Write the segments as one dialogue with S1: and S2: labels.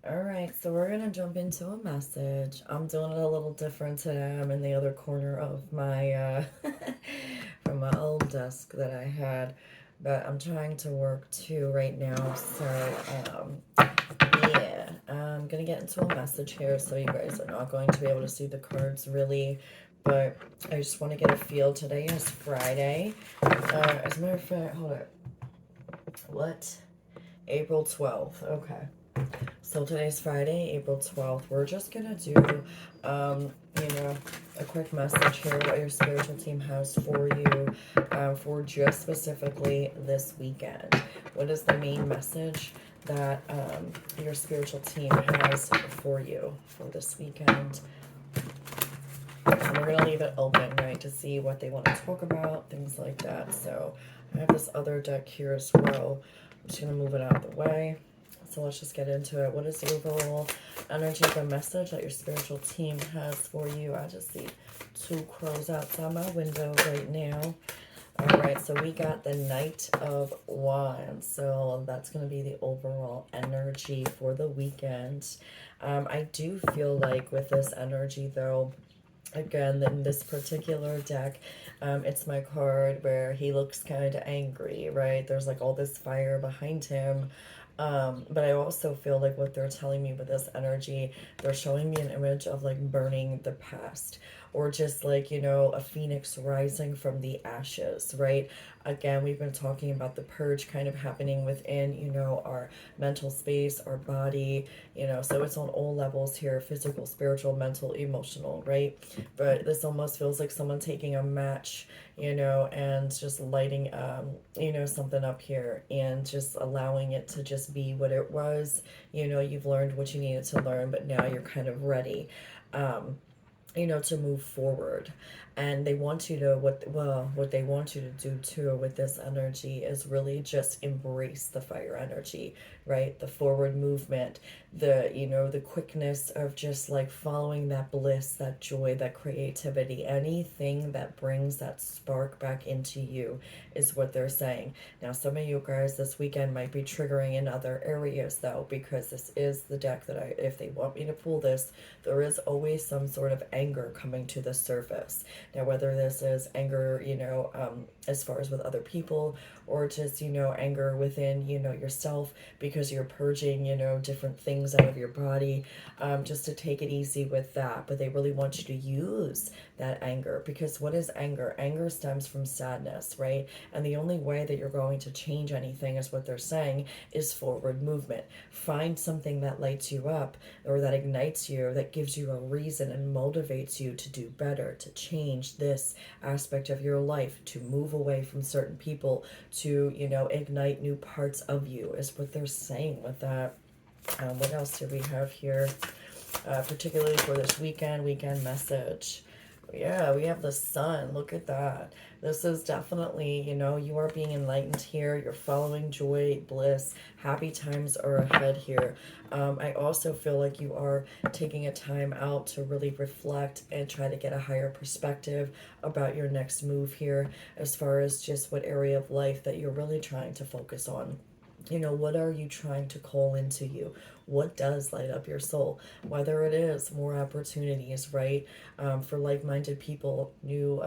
S1: All right, so we're gonna jump into a message. I'm doing it a little different today. I'm in the other corner of my from my old desk that I had, but I'm trying to work too right now. So yeah, I'm gonna get into a message here, so you guys are not going to be able to see the cards really, but I just want to get a feel. Today is Friday. As a matter of fact, hold up. What? April 12th. Okay. So today's Friday, April 12th. We're just gonna do, um, you know, a quick message here, what your spiritual team has for you, for just specifically this weekend. What is the main message that your spiritual team has for you for this weekend? And we're gonna leave it open, right, to see what they want to talk about, things like that. So I have this other deck here as well. I'm just gonna move it out of the way. So let's just get into it. What is the overall energy of the message that your spiritual team has for you? I just see two crows outside my window right now. All right, so we got the Knight of Wands. So that's going to be the overall energy for the weekend. I do feel like with this energy, though, again, in this particular deck, it's my card where he looks kind of angry, right? There's like all this fire behind him. But I also feel like what they're telling me with this energy, they're showing me an image of like burning the past, or just like, a phoenix rising from the ashes, right? Again, we've been talking about the purge kind of happening within, our mental space, our body, so it's on all levels here: physical, spiritual, mental, emotional, right? But this almost feels like someone taking a match, and just lighting, something up here and just allowing it to just be what it was. You've learned what you needed to learn, but now you're kind of ready. Um, to move forward. And they want you to, what they want you to do too with this energy is really just embrace the fire energy, right? The forward movement, the quickness of just like following that bliss, that joy, that creativity, anything that brings that spark back into you is what they're saying. Now, some of you guys this weekend might be triggering in other areas though, because this is the deck that if they want me to pull this, there is always some sort of anger coming to the surface. Now, whether this is anger, as far as with other people, or just, anger within, yourself, because you're purging, different things out of your body, just to take it easy with that. But they really want you to use that anger, because what is anger? Anger stems from sadness, right? And the only way that you're going to change anything, is what they're saying, is forward movement. Find something that lights you up, or that ignites you, that gives you a reason and motivates you to do better, to change this aspect of your life, to move away from certain people, to, ignite new parts of you, is what they're saying with that. What else do we have here? Particularly for this weekend message. Yeah, we have the sun. Look at that. This is definitely, you are being enlightened here. You're following joy, bliss, happy times are ahead here. I also feel like you are taking a time out to really reflect and try to get a higher perspective about your next move here, as far as just what area of life that you're really trying to focus on. What are you trying to call into you? What does light up your soul? Whether it is more opportunities, right? For like-minded people, new,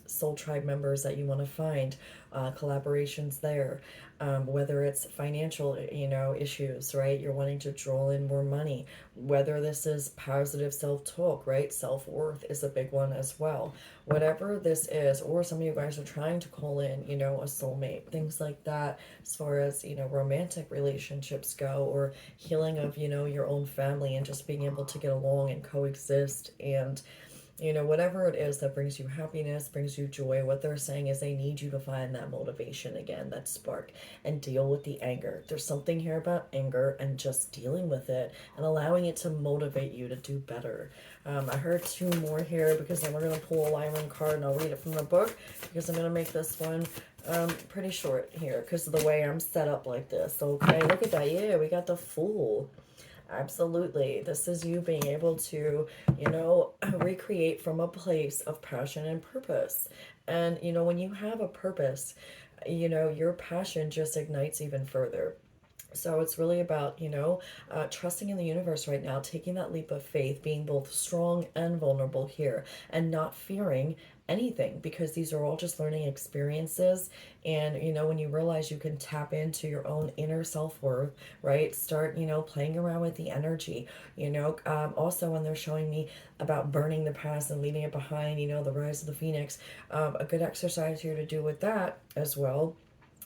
S1: soul tribe members that you want to find, collaborations there. Whether it's financial, issues, right? You're wanting to draw in more money. Whether this is positive self-talk, right? Self-worth is a big one as well. Whatever this is, or some of you guys are trying to call in, a soulmate, things like that, as far as, romantic relationships go, or healing of, your own family, and just being able to get along and coexist, and whatever it is that brings you happiness, brings you joy. What they're saying is they need you to find that motivation again, that spark, and deal with the anger. There's something here about anger and just dealing with it and allowing it to motivate you to do better. I heard two more here, because then we're going to pull a Lyran card and I'll read it from the book, because I'm going to make this one pretty short here because of the way I'm set up like this. Okay, look at that. Yeah, we got the Fool. Absolutely. This is you being able to, recreate from a place of passion and purpose. And, when you have a purpose, your passion just ignites even further. So it's really about, trusting in the universe right now, taking that leap of faith, being both strong and vulnerable here, and not fearing anything, because these are all just learning experiences. And, when you realize you can tap into your own inner self-worth, right? Start, playing around with the energy, also when they're showing me about burning the past and leaving it behind, the rise of the phoenix, a good exercise here to do with that as well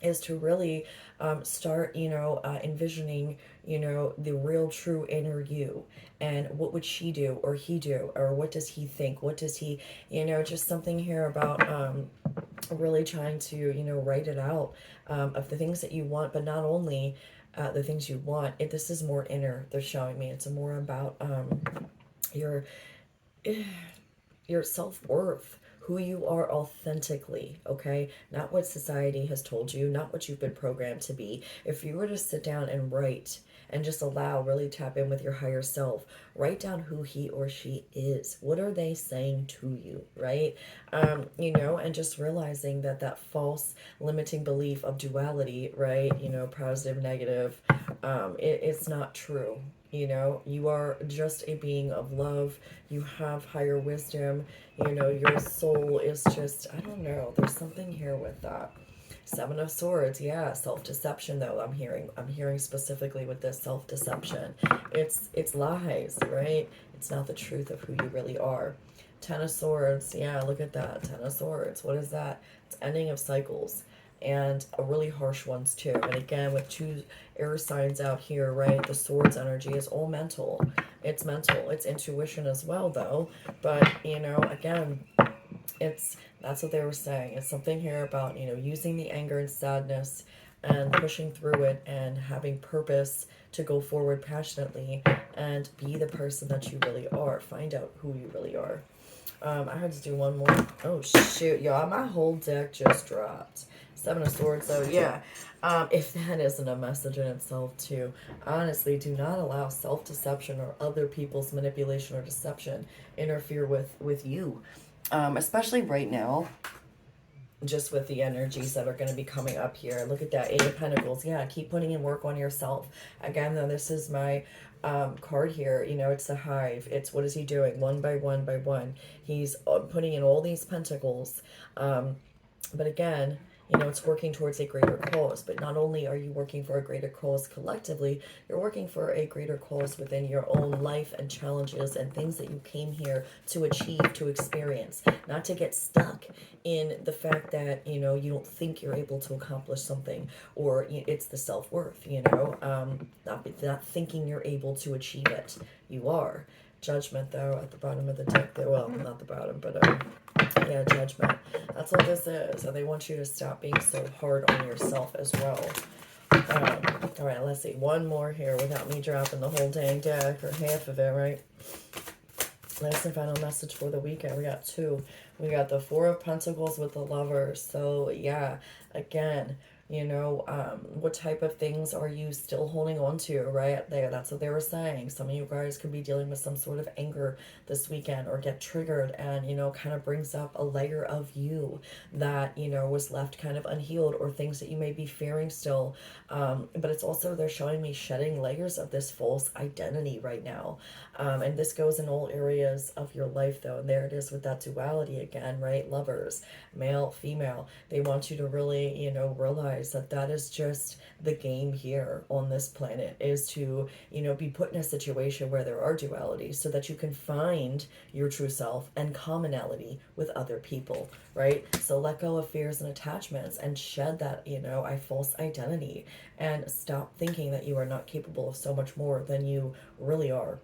S1: is to really start, envisioning, the real true inner you, and what would she do or he do, or what does he think, what does he, just something here about really trying to, write it out, of the things that you want, but not only the things you want. This is more inner, they're showing me. It's more about your your self-worth, who you are authentically, okay? Not what society has told you, not what you've been programmed to be. If you were to sit down and write and just allow, really tap in with your higher self, write down who he or she is. What are they saying to you, right? And just realizing that that false limiting belief of duality, right? Positive, negative, it's not true. You are just a being of love. You have higher wisdom. Your soul is just, I don't know, there's something here with that. Seven of Swords, yeah, self-deception though. I'm hearing specifically with this self-deception. It's lies, right? It's not the truth of who you really are. Ten of Swords, yeah, look at that. Ten of Swords. What is that? It's ending of cycles, and a really harsh ones too. And again, with two air signs out here, right? The Swords energy is all mental. It's mental. It's intuition as well, though. But again, it's that's what they were saying. It's something here about, using the anger and sadness and pushing through it and having purpose to go forward passionately and be the person that you really are. Find out who you really are. I had to do one more. Oh shoot, y'all, my whole deck just dropped. Seven of Swords, though, yeah. If that isn't a message in itself, too, honestly, do not allow self-deception or other people's manipulation or deception interfere with you, especially right now, just with the energies that are going to be coming up here. Look at that, Eight of Pentacles. Yeah, keep putting in work on yourself. Again, though, this is my card here. It's the Hive. It's what is he doing? One by one by one. He's putting in all these pentacles. But again, it's working towards a greater cause. But not only are you working for a greater cause collectively, you're working for a greater cause within your own life and challenges and things that you came here to achieve, to experience. Not to get stuck in the fact that, you don't think you're able to accomplish something, or it's the self-worth, not thinking you're able to achieve it. You are. Judgment, though, at the bottom of the deck there. Well, not the bottom, but yeah, Judgment. That's what this is. So they want you to stop being so hard on yourself as well. All right, let's see. One more here without me dropping the whole dang deck, or half of it, right? Last and final message for the weekend. We got two. We got the Four of Pentacles with the Lovers. So, yeah, again, what type of things are you still holding on to right there? That's what they were saying. Some of you guys could be dealing with some sort of anger this weekend, or get triggered, and kind of brings up a layer of you that was left kind of unhealed, or things that you may be fearing still. But it's also, they're showing me shedding layers of this false identity right now. And this goes in all areas of your life, though. And there it is with that duality again, right? Lovers, male, female. They want you to really, realize that that is just the game here on this planet, is to, be put in a situation where there are dualities, so that you can find your true self and commonality with other people, right? So let go of fears and attachments and shed that, a false identity, and stop thinking that you are not capable of so much more than you really are.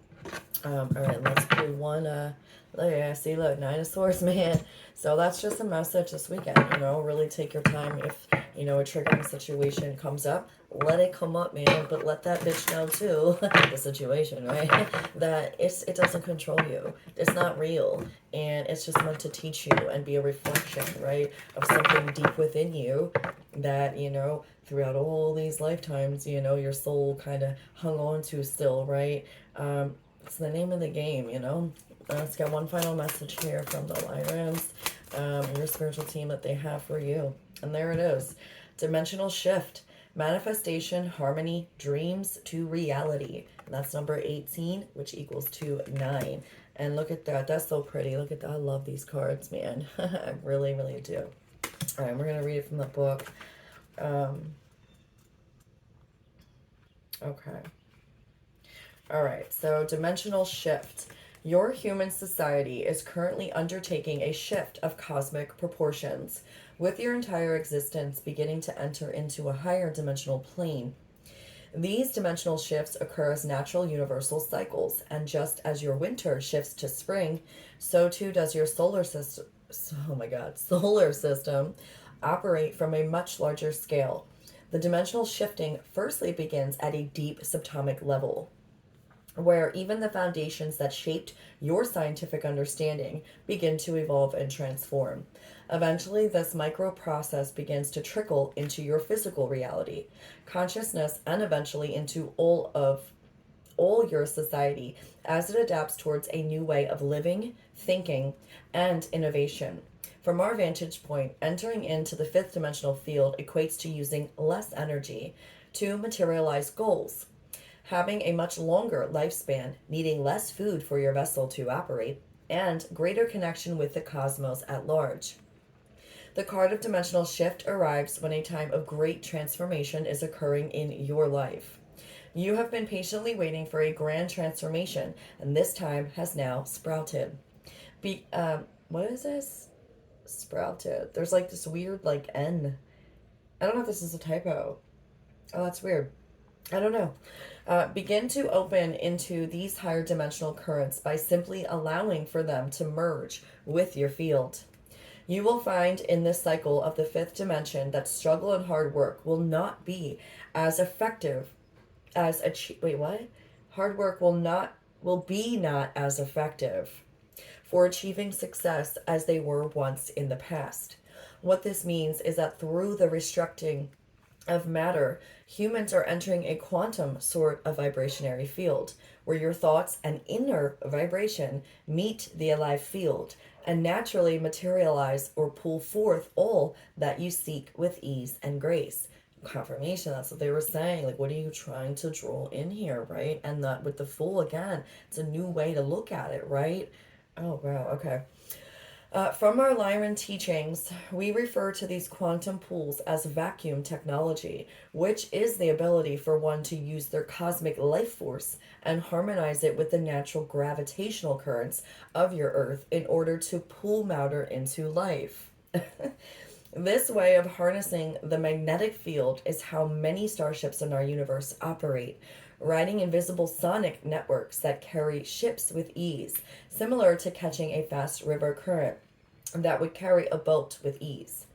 S1: All right, let's pull one. Yeah, see, look, Nine of Swords, man. So that's just a message this weekend. Really take your time. If a triggering situation comes up, let it come up, man. But let that bitch know too, the situation, right? That it doesn't control you. It's not real, and it's just meant to teach you and be a reflection, right, of something deep within you that throughout all these lifetimes, your soul kind of hung on to still, right? It's the name of the game, Let's get one final message here from the Lyrans, your spiritual team that they have for you. And there it is. Dimensional shift. Manifestation, harmony, dreams to reality. And that's number 18, which equals to 9. And look at that. That's so pretty. Look at that. I love these cards, man. I really, really do. All right, we're going to read it from the book. Okay. All right, so dimensional shift. Your human society is currently undertaking a shift of cosmic proportions, with your entire existence beginning to enter into a higher dimensional plane. These dimensional shifts occur as natural universal cycles, and just as your winter shifts to spring, so too does your solar system. Oh my God, solar system operate from a much larger scale. The dimensional shifting firstly begins at a deep subatomic level, where even the foundations that shaped your scientific understanding begin to evolve and transform. Eventually, this micro process begins to trickle into your physical reality, consciousness, and eventually into all your society as it adapts towards a new way of living, thinking, and innovation. From our vantage point, entering into the fifth dimensional field equates to using less energy to materialize goals, having a much longer lifespan, needing less food for your vessel to operate, and greater connection with the cosmos at large. The card of dimensional shift arrives when a time of great transformation is occurring in your life. You have been patiently waiting for a grand transformation, and this time has now sprouted. What is this? Sprouted. There's like this weird like N. I don't know if this is a typo. Oh, that's weird. I don't know. Begin to open into these higher dimensional currents by simply allowing for them to merge with your field. You will find in this cycle of the fifth dimension that struggle and hard work will not be as effective as wait, what? Hard work will be not as effective for achieving success as they were once in the past. What this means is that through the restructuring of matter, humans are entering a quantum sort of vibrationary field where your thoughts and inner vibration meet the alive field and naturally materialize or pull forth all that you seek with ease and grace. Confirmation, that's what they were saying. Like, what are you trying to draw in here, right? And that with the Fool again, it's a new way to look at it, right? Oh, wow, okay. From our Lyran teachings, we refer to these quantum pools as vacuum technology, which is the ability for one to use their cosmic life force and harmonize it with the natural gravitational currents of your Earth in order to pull matter into life. This way of harnessing the magnetic field is how many starships in our universe operate, riding invisible sonic networks that carry ships with ease, similar to catching a fast river current that would carry a boat with ease.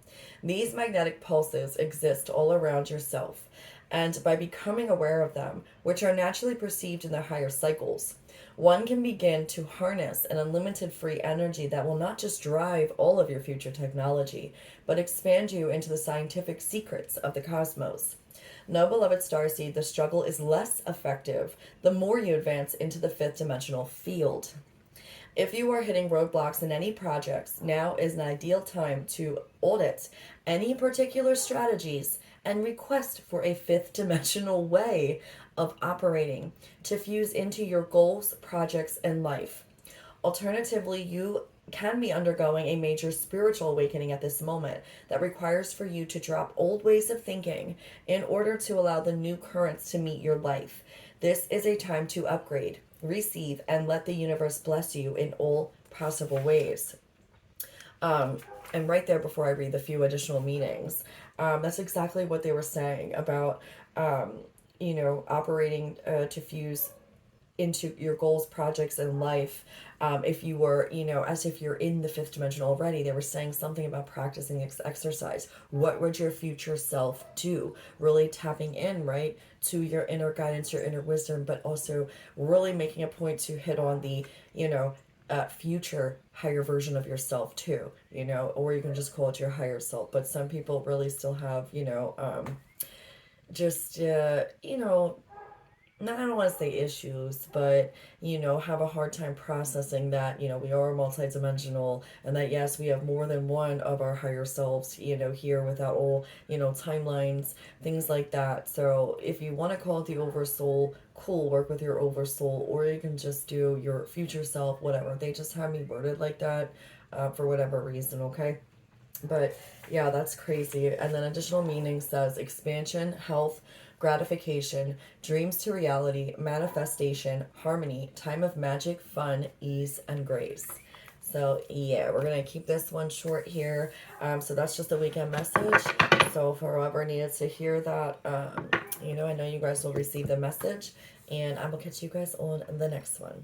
S1: These magnetic pulses exist all around yourself, and by becoming aware of them, which are naturally perceived in the higher cycles, one can begin to harness an unlimited free energy that will not just drive all of your future technology, but expand you into the scientific secrets of the cosmos. No, beloved starseed, the struggle is less effective the more you advance into the fifth dimensional field. If you are hitting roadblocks in any projects, now is an ideal time to audit any particular strategies and request for a fifth dimensional way of operating to fuse into your goals, projects, and life. Alternatively, you can be undergoing a major spiritual awakening at this moment that requires for you to drop old ways of thinking in order to allow the new currents to meet your life. This is a time to upgrade, receive, and let the universe bless you in all possible ways. And right there, before I read the few additional meanings, that's exactly what they were saying about, operating to fuse into your goals, projects, and life. If you were, as if you're in the fifth dimension already, they were saying something about practicing exercise. What would your future self do? Really tapping in, right, to your inner guidance, your inner wisdom, but also really making a point to hit on the, future higher version of yourself too, or you can just call it your higher self. But some people really still have, just, I don't want to say issues, but have a hard time processing that we are multidimensional, and that yes, we have more than one of our higher selves here without all timelines, things like that. So if you want to call it the oversoul, cool, work with your oversoul, or you can just do your future self, whatever. They just have me worded like that for whatever reason. Okay. But yeah, that's crazy. And then additional meaning says expansion, health, gratification, dreams to reality, manifestation, harmony, time of magic, fun, ease, and grace. So yeah, we're gonna keep this one short here. So that's just a weekend message. So for whoever needed to hear that, I know you guys will receive the message, and I will catch you guys on the next one.